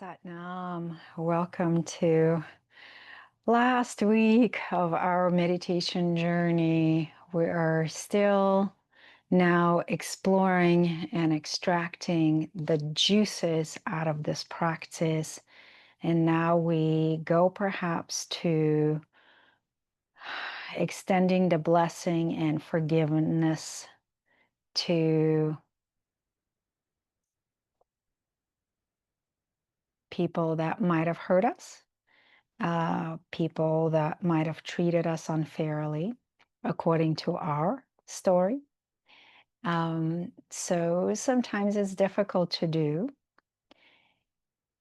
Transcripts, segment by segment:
Satnam, welcome to last week of our meditation journey. We are still now exploring and extracting the juices out of this practice. And now we go perhaps to extending the blessing and forgiveness to people that might have hurt us, people that might have treated us unfairly according to our story. So sometimes it's difficult to do.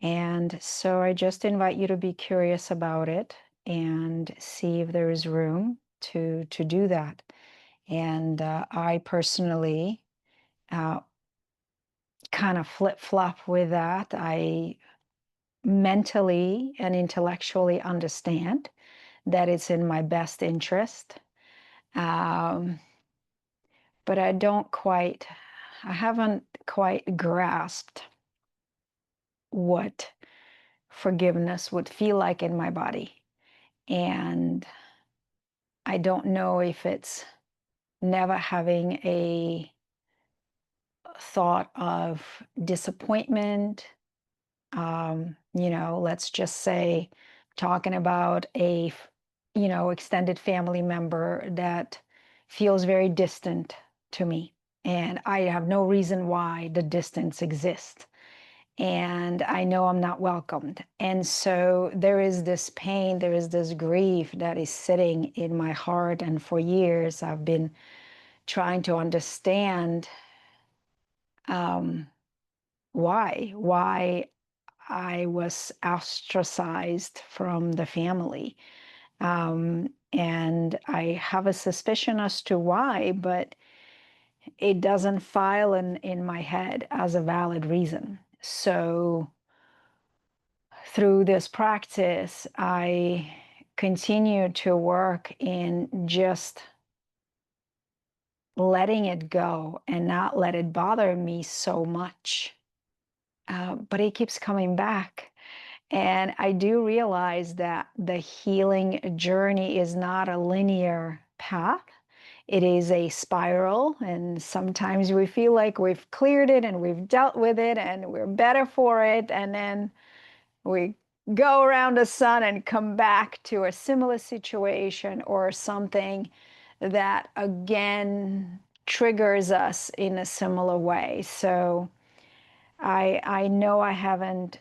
And so I just invite you to be curious about it and see if there is room to do that. And I personally kind of flip-flop with that. I mentally and intellectually understand that it's in my best interest. But I haven't quite grasped what forgiveness would feel like in my body. And I don't know if it's never having a thought of disappointment. Let's just say talking about a extended family member that feels very distant to me. And I have no reason why the distance exists. And I know I'm not welcomed. And so there is this pain, there is this grief that is sitting in my heart. And for years, I've been trying to understand why I was ostracized from the family. And I have a suspicion as to why, but it doesn't file in my head as a valid reason. So through this practice, I continue to work in just letting it go and not let it bother me so much. But it keeps coming back. And I do realize that the healing journey is not a linear path. It is a spiral, and sometimes we feel like we've cleared it and we've dealt with it and we're better for it. And then we go around the sun and come back to a similar situation or something that again triggers us in a similar way. So I know I haven't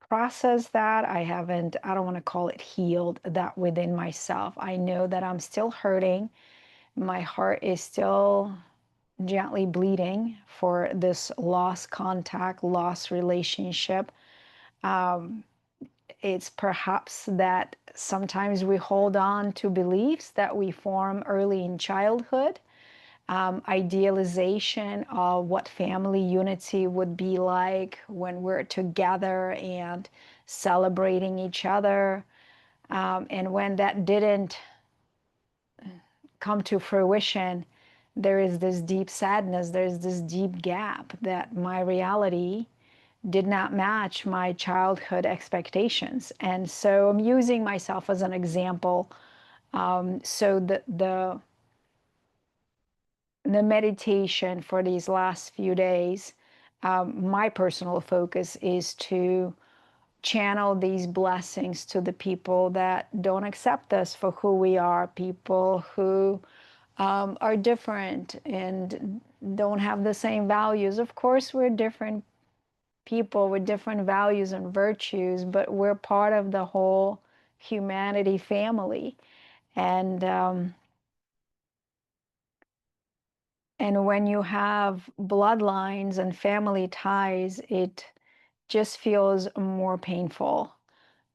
processed that. I don't want to call it healed that within myself. I know that I'm still hurting. My heart is still gently bleeding for this lost contact, lost relationship. It's perhaps that sometimes we hold on to beliefs that we form early in childhood, idealization of what family unity would be like when we're together and celebrating each other. And when that didn't come to fruition, there is this deep sadness, there's this deep gap that my reality did not match my childhood expectations. And so I'm using myself as an example. So the meditation for these last few days, my personal focus is to channel these blessings to the people that don't accept us for who we are, people who are different and don't have the same values. Of course, we're different people with different values and virtues, but we're part of the whole humanity family. And and when you have bloodlines and family ties, it just feels more painful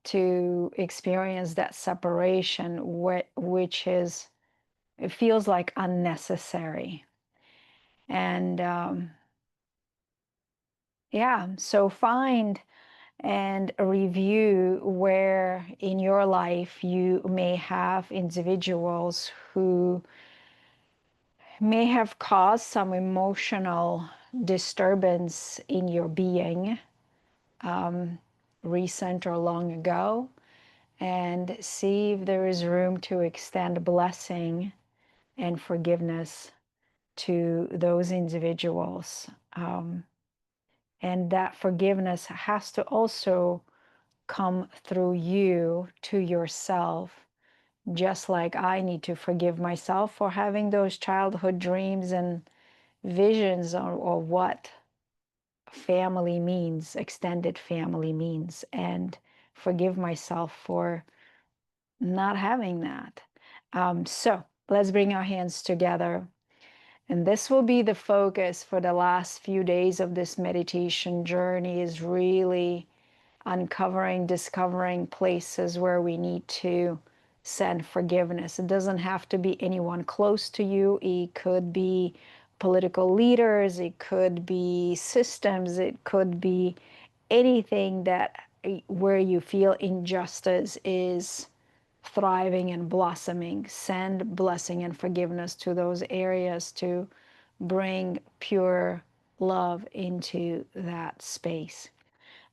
to experience that separation, which is, it feels like unnecessary. And yeah, so find and review where in your life you may have individuals who may have caused some emotional disturbance in your being, recent or long ago, and see if there is room to extend blessing and forgiveness to those individuals. And that forgiveness has to also come through you to yourself, just like I need to forgive myself for having those childhood dreams and visions or what family means, extended family means, and forgive myself for not having that. So let's bring our hands together. And this will be the focus for the last few days of this meditation journey, is really uncovering, discovering places where we need to send forgiveness. It doesn't have to be anyone close to you. It could be political leaders, it could be systems, it could be anything that where you feel injustice is thriving and blossoming. Send blessing and forgiveness to those areas to bring pure love into that space.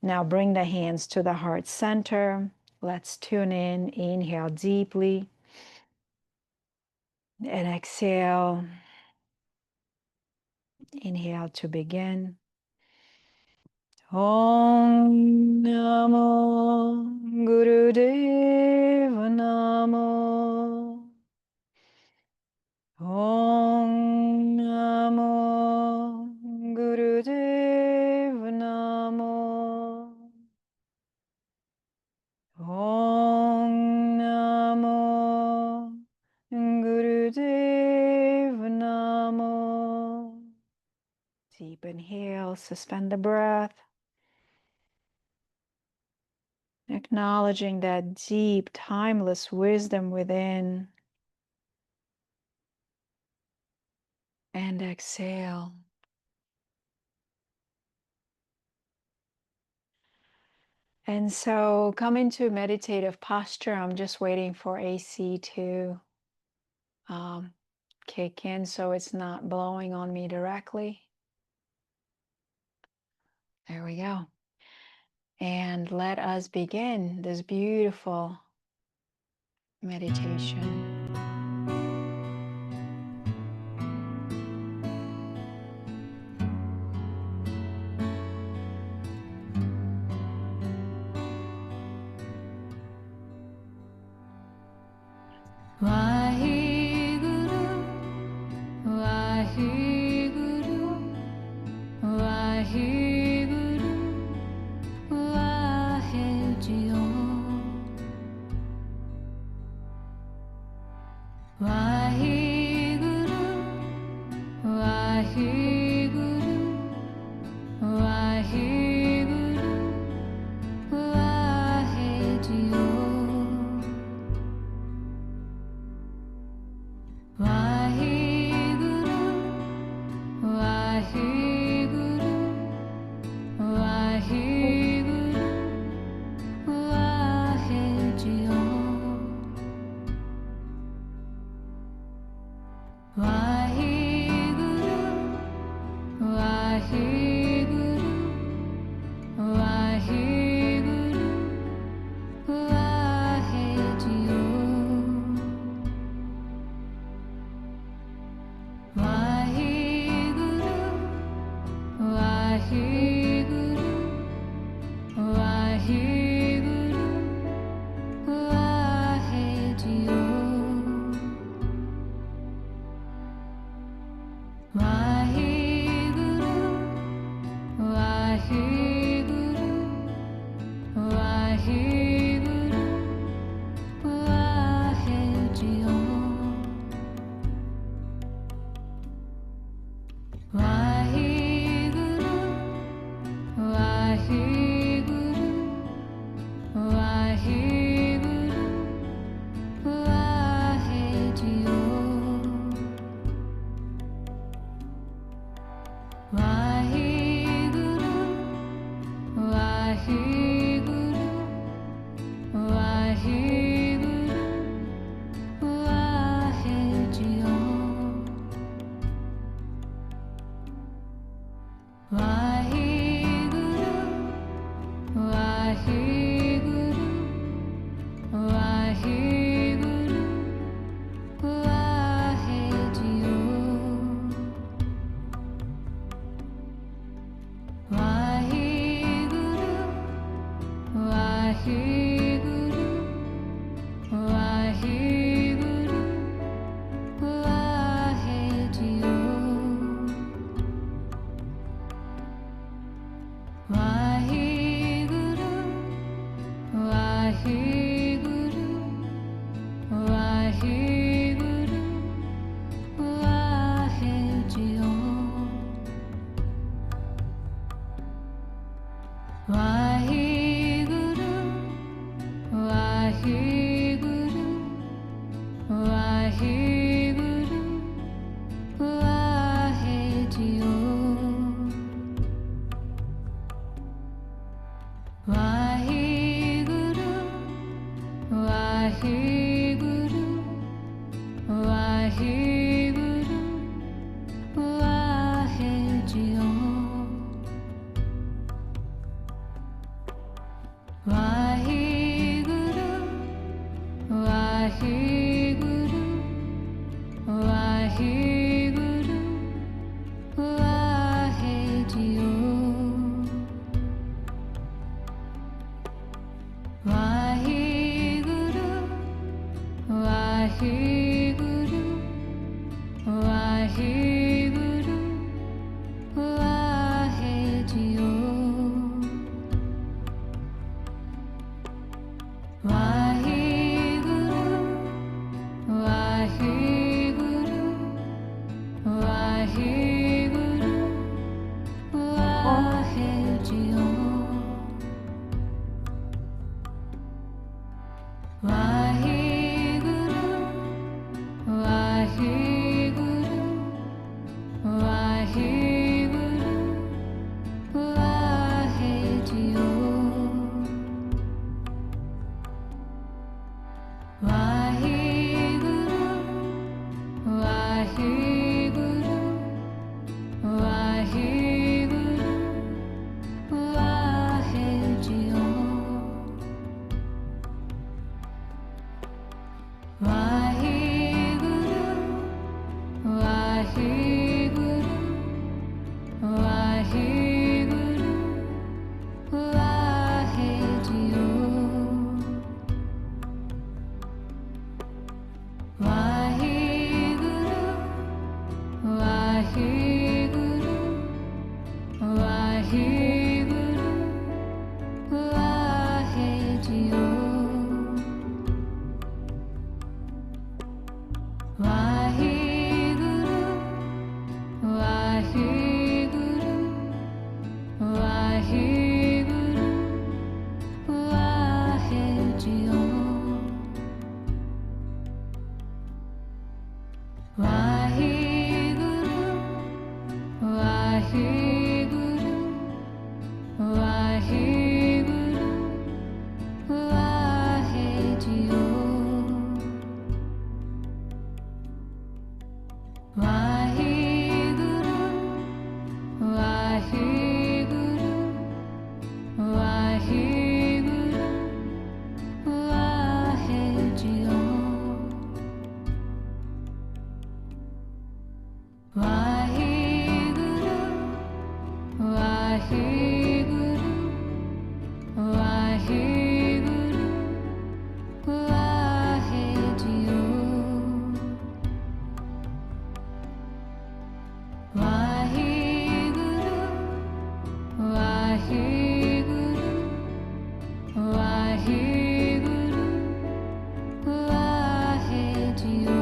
Now bring the hands to the heart center. Let's tune in. Inhale deeply and exhale. Inhale to begin. Om Namo Gurudeva Namo. Om Namo Gurudeva Namo. Om Namo Gurudeva Namo. Deep inhale, suspend the breath. Acknowledging that deep, timeless wisdom within. And exhale. And so come into meditative posture. I'm just waiting for AC to kick in so it's not blowing on me directly. There we go. And let us begin this beautiful meditation. Vaheguru, Vaheguru, Vaheguru, Vahejio. Vaheguru, Vaheguru, Vaheguru, Vahejio. Vaheguru, Vaheguru, Vaheguru, Vahejio. Vaheguru, Vaheguru, Vaheguru, Vahejio. Vaheguru, Vaheguru, Vaheguru, Vahejio. Vaheguru, Vaheguru, Vaheguru, Vahejio. Vaheguru, Vaheguru, Vaheguru, Vahejio. Vaheguru, Vaheguru, Vaheguru, Vahejio. Vaheguru, Waheguru Waheguru Waheguru ਵਾਹਿ ਜੀਓ ਵਾਹਿਗੁਰੂ ਵਾਹਿਗੁਰੂ ਵਾਹਿਗੁਰੂ ਵਾਹਿ ਜੀਓ ਵਾਹਿਗੁਰੂ ਵਾਹਿਗੁਰੂ ਵਾਹਿਗੁਰੂ ਵਾਹਿ ਜੀਓ ਵਾਹਿਗੁਰੂ ਵਾਹਿਗੁਰੂ ਵਾਹਿਗੁਰੂ ਵਾਹਿ ਜੀਓ ਵਾਹਿਗੁਰੂ ਵਾਹਿਗੁਰੂ ਵਾਹਿਗੁਰੂ ਵਾਹਿ ਜੀਓ ਵਾਹਿਗੁਰੂ ਵਾਹਿਗੁਰੂ ਵਾਹਿਗੁਰੂ ਵਾਹਿ ਜੀਓ ਵਾਹਿਗੁਰੂ ਵਾਹਿਗੁਰੂ ਵਾਹਿਗੁਰੂ ਵਾਹਿ ਜੀਓ ਵਾਹਿਗੁਰੂ ਵਾਹਿਗੁਰੂ ਵਾਹਿਗੁਰੂ ਵਾਹਿ ਜੀਓ ਵਾਹਿਗੁਰੂ ਵਾਹਿਗੁਰੂ ਵਾਹਿਗੁਰੂ ਵਾਹਿ ਜੀਓ ਵਾਹਿਗੁਰੂ ਵਾਹਿਗੁਰੂ ਵਾਹਿਗੁਰੂ ਵਾਹਿ ਜੀਓ ਵਾਹਿਗੁਰੂ ਵਾਹਿਗੁਰੂ ਵਾਹਿਗੁਰੂ ਵਾਹਿ ਜੀਓ ਵਾਹਿਗੁਰੂ ਵਾਹਿਗੁਰੂ ਵਾਹਿਗੁਰੂ ਵਾਹਿ ਜੀਓ ਵਾਹਿਗੁਰੂ ਵਾਹਿਗੁਰੂ ਵਾਹਿਗੁਰੂ ਵਾਹਿ ਜੀਓ ਵਾਹਿਗੁਰੂ ਵਾਹਿਗੁਰੂ ਵਾਹਿਗੁਰੂ ਵਾਹਿ ਜੀਓ ਵਾਹਿਗੁਰੂ ਵਾਹਿਗੁਰੂ ਵਾਹਿਗੁਰੂ ਵਾਹਿ ਜੀਓ ਵਾਹਿਗੁਰੂ ਵਾਹਿਗੁਰੂ ਵਾਹਿਗੁਰੂ ਵਾਹਿ ਜੀਓ ਵਾਹਿਗੁਰੂ ਵਾਹਿਗੁਰੂ ਵਾਹਿਗੁਰੂ ਵਾਹਿ ਜੀਓ ਵਾਹਿਗੁਰੂ ਵਾਹਿਗੁਰੂ ਵਾਹਿਗੁਰੂ ਵਾਹਿ ਜੀਓ ਵਾਹਿਗੁਰੂ ਵਾਹਿਗੁਰੂ ਵਾਹਿਗੁਰੂ ਵਾਹਿ JIO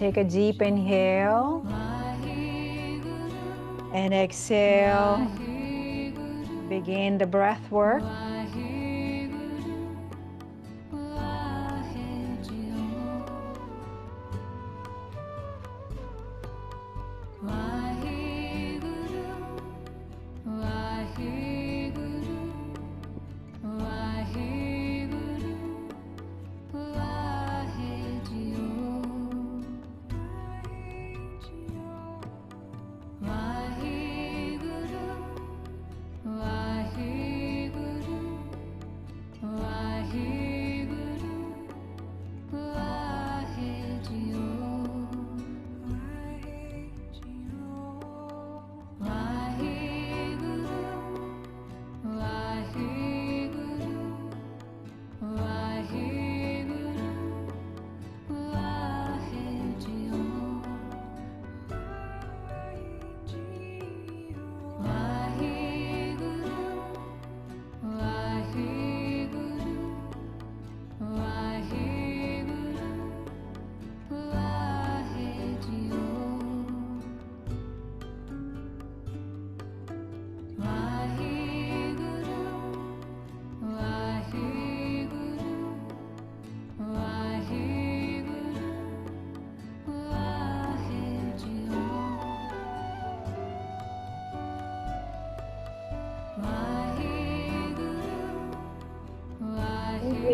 Take a deep inhale and exhale. Begin the breath work.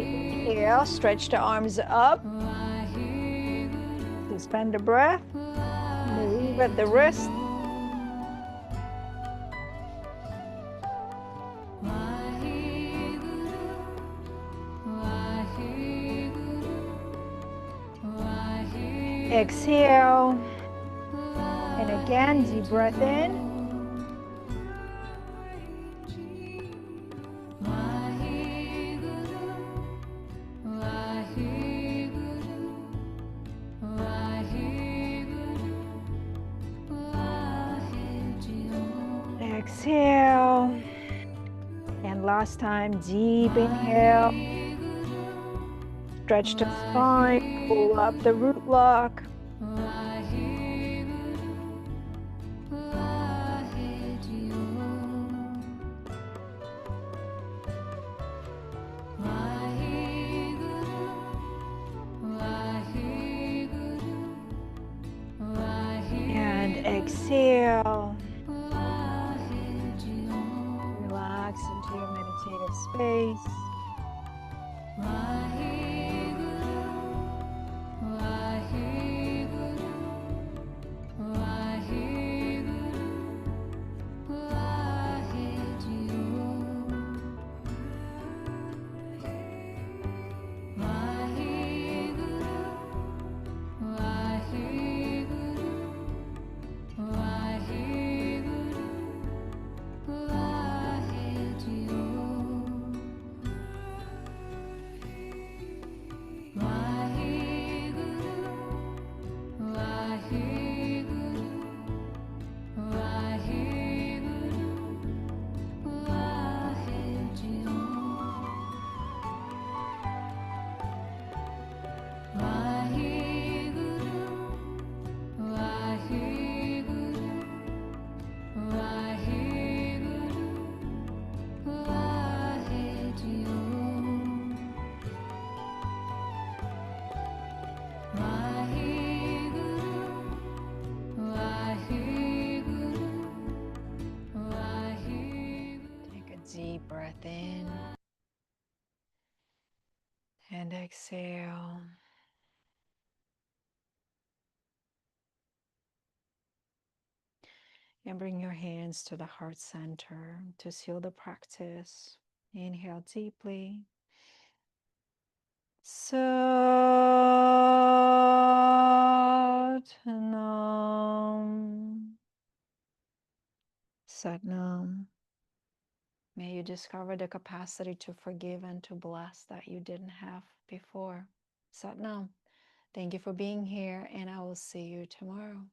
Inhale, stretch the arms up. Suspend the breath. Move at the wrist. Exhale. And again, deep breath in. Exhale. And last time, deep inhale. Stretch the spine, pull up the root lock. And exhale. Relax into your meditative space. Deep breath in and exhale. And bring your hands to the heart center to seal the practice. Inhale deeply. Satnam. Satnam. May you discover the capacity to forgive and to bless that you didn't have before. Satnam. Thank you for being here, and I will see you tomorrow.